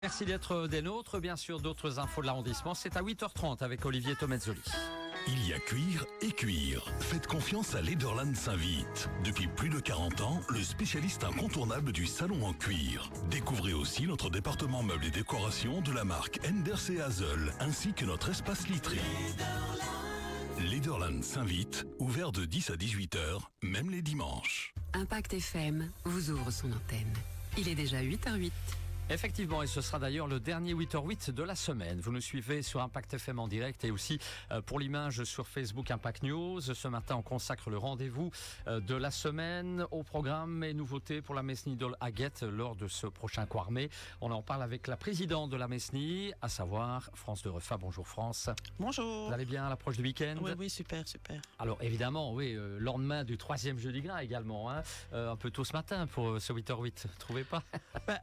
Merci d'être des nôtres. Bien sûr, d'autres infos de l'arrondissement, c'est à 8h30 avec Olivier Tomezzoli. Il y a cuire et cuire. Faites confiance à Lederland Saint-Vite. Depuis plus de 40 ans, le spécialiste incontournable du salon en cuir. Découvrez aussi notre département meubles et décoration de la marque Enders et Hazel, ainsi que notre espace literie. Lederland Saint-Vite, ouvert de 10 à 18 heures, même les dimanches. Impact FM vous ouvre son antenne. Il est déjà 8h08. Effectivement, et ce sera d'ailleurs le dernier 8h08 de la semaine. Vous nous suivez sur Impact FM en direct et aussi pour l'image sur Facebook Impact News. Ce matin, on consacre le rendez-vous de la semaine au programme et nouveautés pour la Mesnie d'Ol-Haguet lors de ce prochain Quarmé. On en parle avec la présidente de la Mesnie, à savoir France de Refa. Bonjour France. Bonjour. Vous allez bien à l'approche du week-end? Oui, super. Alors évidemment, oui, lendemain du 3e jeudi gras également. Un peu tôt ce matin pour ce 8h08, trouvez pas?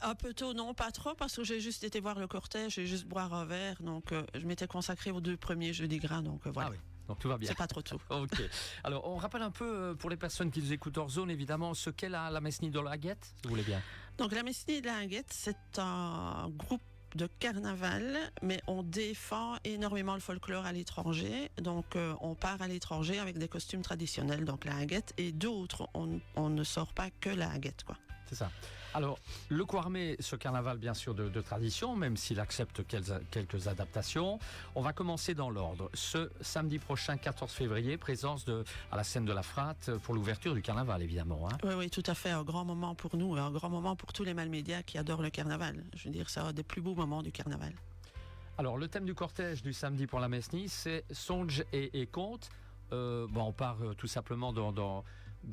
Un peu tôt, non, pas trop, parce que j'ai juste été voir le cortège, j'ai juste boire un verre, donc je m'étais consacré aux 2 premiers jeudis gras, donc voilà. Ah oui. Donc tout va bien. C'est pas trop tôt. Ok. Alors on rappelle un peu pour les personnes qui nous écoutent hors zone, évidemment, ce qu'est la Mesnie d'Ol-Haguet, si vous voulez bien. Donc la Mesnie d'Ol-Haguet, c'est un groupe de carnaval, mais on défend énormément le folklore à l'étranger. Donc on part à l'étranger avec des costumes traditionnels, donc la Haguet, et d'autres, on ne sort pas que la Haguet, quoi. C'est ça. Alors, le Quarmé, ce carnaval bien sûr de tradition, même s'il accepte quelques adaptations. On va commencer dans l'ordre. Ce samedi prochain, 14 février, présence à la scène de la Fratte pour l'ouverture du carnaval, évidemment. Oui, tout à fait. Un grand moment pour nous, un grand moment pour tous les Malmédias qui adorent le carnaval. Je veux dire, c'est un des plus beaux moments du carnaval. Alors, le thème du cortège du samedi pour la Mesnie, c'est songe et conte. On part tout simplement dans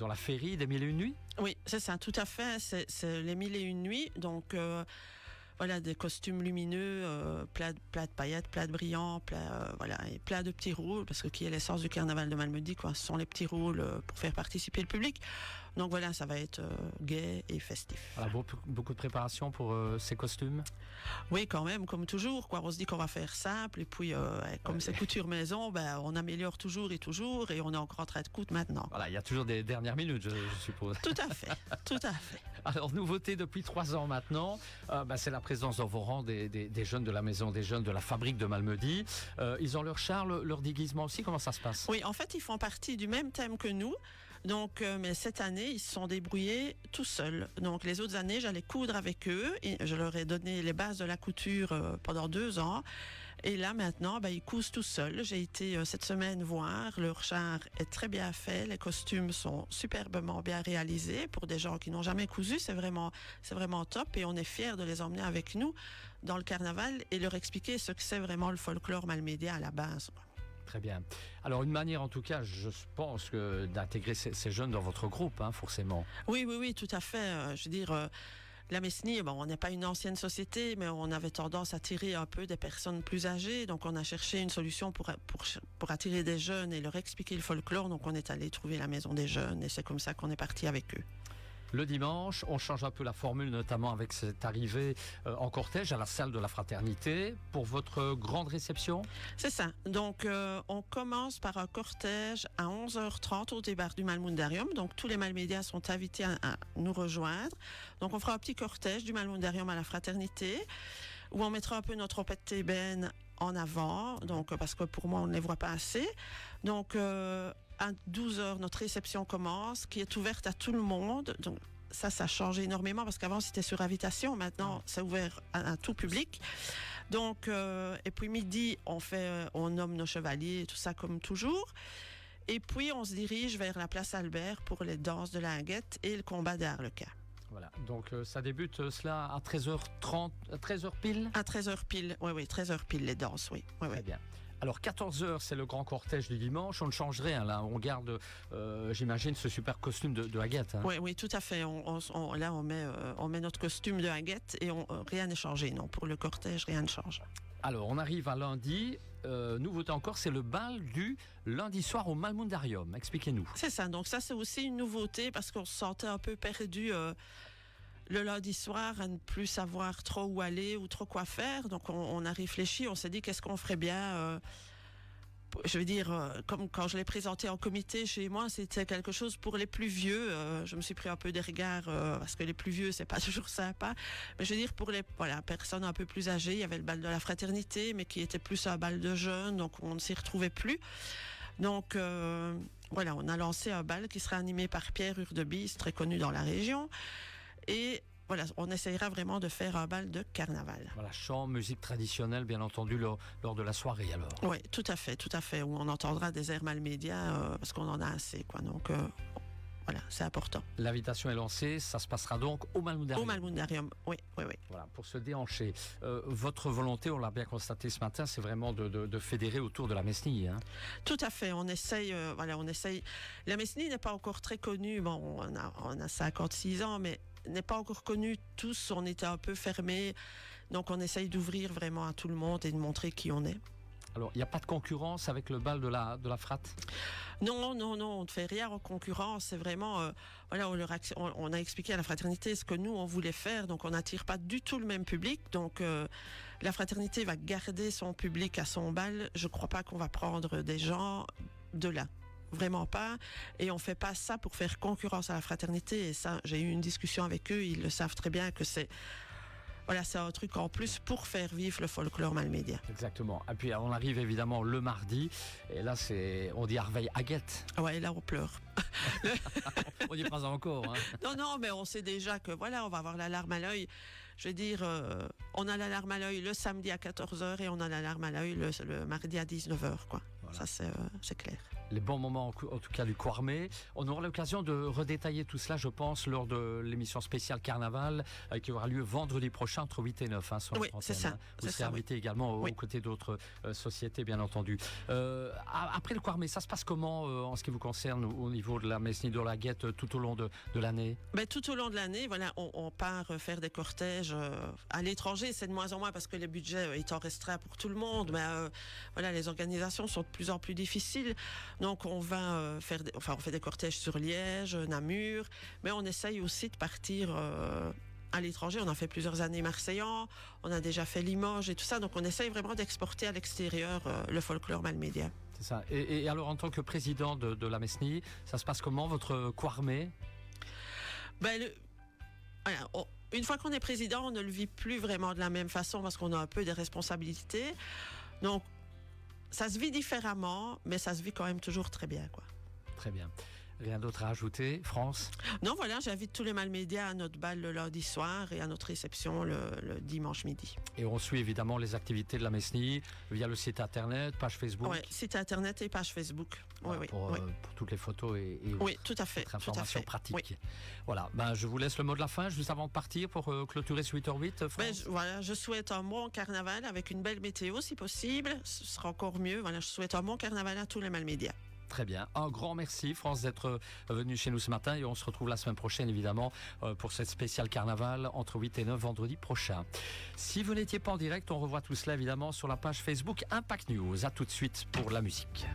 la féerie des 1001 nuits. Oui, c'est ça, tout à fait. C'est les 1001 nuits. Donc, voilà, des costumes lumineux, plein de paillettes, plein de brillants, et plein de petits rôles, parce que qui est l'essence du carnaval de Malmedy, quoi. Ce sont les petits rôles pour faire participer le public. Donc voilà, ça va être gai et festif. Alors, beaucoup de préparation pour ces costumes. Oui, quand même, comme toujours, quoi. On se dit qu'on va faire simple, et puis comme c'est couture maison, on améliore toujours, et on est encore en train de coudre maintenant. Voilà, il y a toujours des dernières minutes, je suppose. Tout à fait. Alors, nouveauté depuis 3 ans maintenant, c'est la présence dans vos rangs des jeunes de la maison des jeunes de la fabrique de Malmedy. Ils ont leur char, leur déguisement aussi. Comment ça se passe? Oui, en fait, ils font partie du même thème que nous. Donc, mais cette année, ils se sont débrouillés tout seuls. Donc, les autres années, j'allais coudre avec eux et je leur ai donné les bases de la couture pendant 2 ans. Et là, maintenant, ils cousent tout seuls. J'ai été cette semaine voir. Leur char est très bien fait. Les costumes sont superbement bien réalisés pour des gens qui n'ont jamais cousu. C'est vraiment top et on est fiers de les emmener avec nous dans le carnaval et leur expliquer ce que c'est vraiment le folklore malmédien à la base. Très bien. Alors, une manière, en tout cas, je pense, d'intégrer ces jeunes dans votre groupe, forcément. Oui, tout à fait. Je veux dire, la Mesnie, on n'est pas une ancienne société, mais on avait tendance à attirer un peu des personnes plus âgées. Donc, on a cherché une solution pour attirer des jeunes et leur expliquer le folklore. Donc, on est allé trouver la maison des jeunes et c'est comme ça qu'on est parti avec eux. Le dimanche, on change un peu la formule, notamment avec cette arrivée en cortège à la salle de la Fraternité pour votre grande réception. C'est ça. Donc, on commence par un cortège à 11h30 au départ du Malmundarium. Donc, tous les Malmédias sont invités à nous rejoindre. Donc, on fera un petit cortège du Malmundarium à la Fraternité où on mettra un peu notre trompette thébaine en avant. Donc, parce que pour moi, on ne les voit pas assez. Donc, à 12h, notre réception commence, qui est ouverte à tout le monde. Donc, ça a changé énormément parce qu'avant, c'était sur invitation. Maintenant, c'est ouvert à tout public. Donc, et puis midi, on nomme nos chevaliers et tout ça comme toujours. Et puis, on se dirige vers la place Albert pour les danses de la Haguet et le combat des Harlequins. Voilà, donc ça débute cela à 13h30, 13h pile? À 13h pile, oui, 13h pile les danses, oui. Très bien. Alors 14h, c'est le grand cortège du dimanche. On ne change rien là. On garde, j'imagine, ce super costume de Haguet. Oui, tout à fait. Là, on met notre costume de Haguet et rien n'est changé. Non, pour le cortège, rien ne change. Alors, on arrive à lundi. Nouveauté encore, c'est le bal du lundi soir au Malmundarium. Expliquez-nous. C'est ça. Donc ça, c'est aussi une nouveauté parce qu'on se sentait un peu perdu. Le lundi soir, à ne plus savoir trop où aller ou trop quoi faire. Donc, on a réfléchi, on s'est dit qu'est-ce qu'on ferait bien je veux dire, comme quand je l'ai présenté en comité chez moi, c'était quelque chose pour les plus vieux. Je me suis pris un peu des regards parce que les plus vieux, c'est pas toujours sympa. Mais je veux dire, pour les personnes un peu plus âgées, il y avait le bal de la fraternité, mais qui était plus un bal de jeunes, donc on ne s'y retrouvait plus. Donc voilà, on a lancé un bal qui sera animé par Pierre Hurdebise, très connu dans la région. Et voilà, on essayera vraiment de faire un bal de carnaval. Voilà, chant, musique traditionnelle, bien entendu, lors de la soirée alors. Oui, tout à fait, où on entendra des airs malmédias parce qu'on en a assez, quoi. Donc voilà, c'est important. L'invitation est lancée, ça se passera donc au Malmundarium. Au Malmundarium, oui. Voilà, pour se déhancher. Votre volonté, on l'a bien constaté ce matin, c'est vraiment de fédérer autour de la Mesnille. Hein. Tout à fait, on essaye. La Mesnille n'est pas encore très connue, bon, on a 56 ans, mais n'est pas encore connue tous, on était un peu fermés, donc on essaye d'ouvrir vraiment à tout le monde et de montrer qui on est. Alors, il n'y a pas de concurrence avec le bal de la frate ? Non, on ne fait rien en concurrence. C'est vraiment, on a expliqué à la fraternité ce que nous, on voulait faire. Donc, on n'attire pas du tout le même public. Donc, la fraternité va garder son public à son bal. Je ne crois pas qu'on va prendre des gens de là. Vraiment pas. Et on ne fait pas ça pour faire concurrence à la fraternité. Et ça, j'ai eu une discussion avec eux. Ils le savent très bien que c'est... Voilà, c'est un truc en plus pour faire vivre le folklore malmédien. Exactement. Et puis on arrive évidemment le mardi, et là on dit Arveille Aguette. Ouais, là on pleure. On n'y est pas encore. Hein. Non, mais on sait déjà que voilà, on va avoir la larme à l'œil. Je veux dire, on a la larme à l'œil le samedi à 14h et on a la larme à l'œil le mardi à 19h, quoi. Voilà. Ça, c'est clair. Les bons moments, en tout cas, du Quarmé. On aura l'occasion de redétailler tout cela, je pense, lors de l'émission spéciale Carnaval qui aura lieu vendredi prochain entre 8 et 9. Sur oui, c'est ça. Vous serez invité également aux côtés d'autres sociétés, bien entendu. Après le Quarmé, ça se passe comment en ce qui vous concerne au niveau de la Mesnille de la Guette tout au long de l'année ? Tout au long de l'année, voilà, on part faire des cortèges à l'étranger. C'est de moins en moins parce que les budgets étant restreints pour tout le monde. Mais voilà, les organisations sont de plus en plus difficiles. Donc on va on fait des cortèges sur Liège, Namur, mais on essaye aussi de partir à l'étranger. On a fait plusieurs années Marseillan, on a déjà fait Limoges et tout ça. Donc on essaye vraiment d'exporter à l'extérieur le folklore malmédien. C'est ça. Et alors en tant que président de la Mesnille, ça se passe comment votre Quarmé ? Une fois qu'on est président, on ne le vit plus vraiment de la même façon parce qu'on a un peu des responsabilités. Donc ça se vit différemment, mais ça se vit quand même toujours très bien, quoi. Très bien. Rien d'autre à ajouter, France ? Non, voilà, j'invite tous les malmédias à notre bal le lundi soir et à notre réception le dimanche midi. Et on suit évidemment les activités de la Mesnille via le site internet, page Facebook. Oui, site internet et page Facebook. Voilà, pour toutes les photos et oui, tout à fait. Informations pratiques. Oui. Voilà, je vous laisse le mot de la fin, juste avant de partir pour clôturer ce 8h08. France. Je souhaite un bon carnaval avec une belle météo si possible. Ce sera encore mieux. Voilà, je souhaite un bon carnaval à tous les malmédias. Très bien. Un grand merci, France, d'être venue chez nous ce matin et on se retrouve la semaine prochaine, évidemment, pour cette spéciale carnaval entre 8 et 9 vendredi prochain. Si vous n'étiez pas en direct, on revoit tout cela, évidemment, sur la page Facebook Impact News. À tout de suite pour la musique.